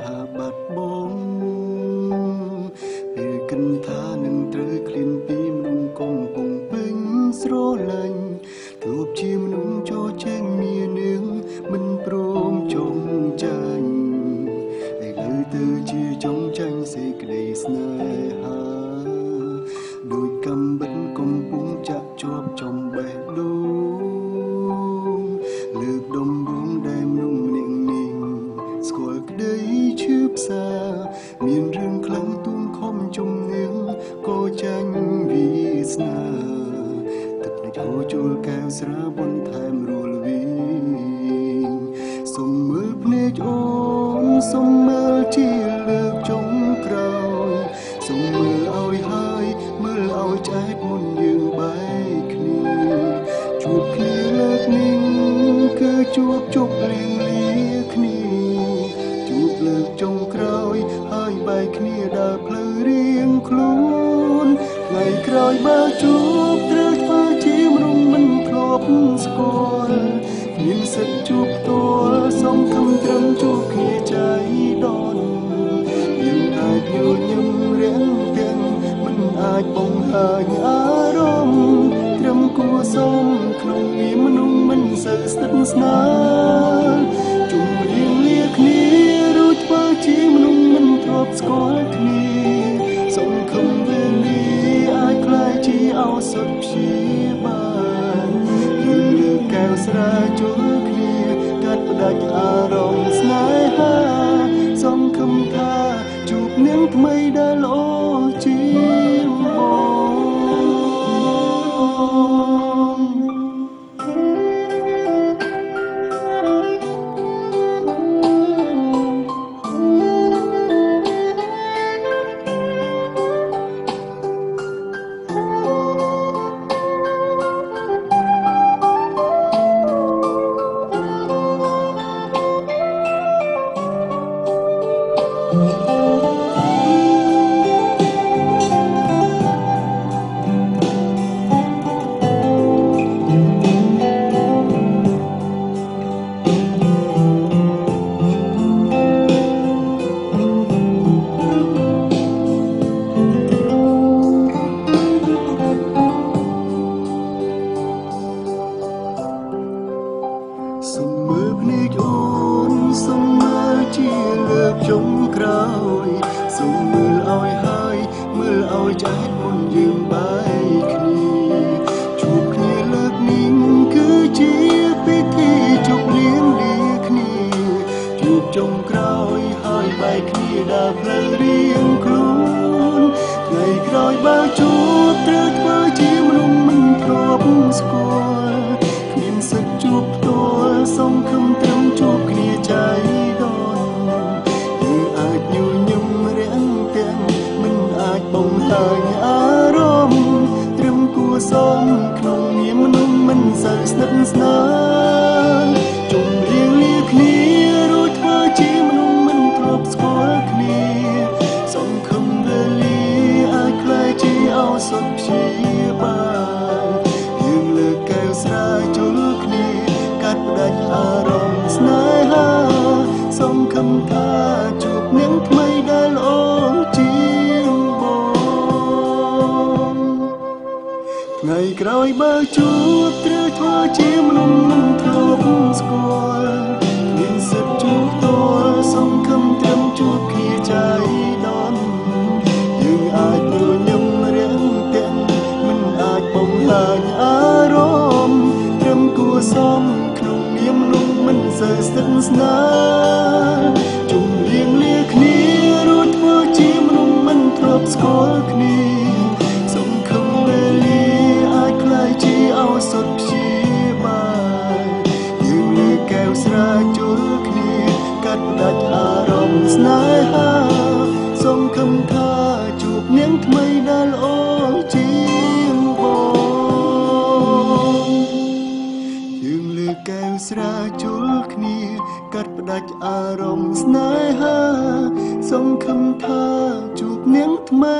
ថាបាត់បង់ពេលគិនថានឹងត្រូវឃ្លានពីមនុស្សកំពុងពេញស្រឡាញ់ទោះជាមនុស្សចូលចេញមាននឹងមិនព្រមចងចាញ់តែលើទៅជាចងចាញ់សេចក្តីស្នេហាដោយកំបិតកំពុងចាក់ជាប់ចំបេះដូងលើកដំបងដែលមនុស្សម្នាក់នេះស្គាល់ក្តីឈឺផ្សាមានរឿងខ្លាំងទួងខំជំនឿក៏ចាញ់វាសនាទឹកភ្នែកហូរចូលកែវស្រាបនថែមរលវិញសុំមើលភ្នែកអូនសុំមើលជាលើកចុងក្រោយសុំមើលឲ្យហើយមើលឲ្យឆ្អែតមុនយើងបែកគ្នាជួបគ្នាលើកនេះគឺជួបជប់លៀងលាគ្នាជួបលើកចុងក្រោយហើយបែកគ្នាដើរផ្លូវរៀងខ្លួនថ្ងៃក្រោយបើជួបត្រូវធ្វើជាមនុស្សមិនធ្លាប់ស្គាល់មានសិទ្ធជួបផ្ទាល់សុំខំត្រឹមជួបគ្នាใจដនយើងអាចយល់ញឹមរាំងទាំងមិនអាចបង្ហាញអារម្មណ៍ត្រឹមគួរសុំក្នុងនាមមនុស្សមិនសូវស្និទ្ធស្នាលជុំរៀងលាគ្នារួចធ្វើជាមនុស្សមិនធ្លាប់ស្គាល់គ្នាសុំខំវេលាអាចខ្លាយជាឱសថព្យាបាលយើងលើកែវស្រាជុលគ្នាកាត់ផ្ដាច់អារម្មណ៍ស្នេហាសុំខំថាជួបនាងថ្មីដែលល្អជាងសុំមើលភ្នែកអូនសុំមើលជាលើកចុងក្រោយសុំមើលឲ្យហើយមើលឲ្យឆ្អែតមុនយើងបែកគ្នាជួបគ្នាលើកនេះគឺជាពិធីជប់លៀងលាគ្នាជួបចុងក្រោយហើយបែកគ្នាដើរផ្លូវរៀងខ្លួនថ្ងៃក្រោយបើជួបត្រូវធ្វើជាមនុស្សមិនធ្លាប់ស្គាល់គ្មានសិទ្ធជួបផ្ទាល់សុំខំត្រឹមជួបគ្នាใจដនយើងអាចយល់ញឹមរាំងទាំងមិនអាចបង្ហាញអារម្មណ៍ត្រឹមគួរសុំក្នុងនាមមនុស្សមិនសូវស្និទ្ធស្នាលជុំរៀងលាគ្នារួចធ្វើជាមនុស្សមិនធ្លាប់ស្គាល់គ្នាសុំខំវេលាអាចខ្លាយជាឱសថព្យាបាលយើងលើកកែវស្រាជុលគ្នាកាត់ផ្ដាច់អារម្មណ៍ស្នេហាសុំខំថាជួបនាងថ្មីដែលល្អជាងបងថ្ងៃក្រោយបើជួបត្រូវធ្វើជាមនុស្សមិនធ្លាប់ស្គាល់មានសិទ្ធជួបផ្ទាល់សុំខំត្រឹមជួបគ្នាใจដនយើងអាចយល់ញឹមរាំងទាំងមិនអាចបង្ហាញអារម្មណ៍ត្រឹមគួរសុំក្នុងនាមមនុស្សមិនសូវស្និទ្ធស្នាលជុំលៀងលាគ្នារួចធ្វើជាមនុស្សមិនធ្លាប់ស្គាល់គ្នាសុំខំវេលាអាចខ្លាយជាឱសថព្យាបាលយើងលើកកែវស្រាជុលគ្នាកាត់ផ្ដាច់អារម្មណ៍ស្នេហាសុំខំថាជួបនាងថ្មីដែលល្អជាងបងយើងលើកកែវស្រាជុលគ្នាកាត់ផ្ដាច់អារម្មណ៍ស្នេហាសុំខំថាជួបនាងថ្មី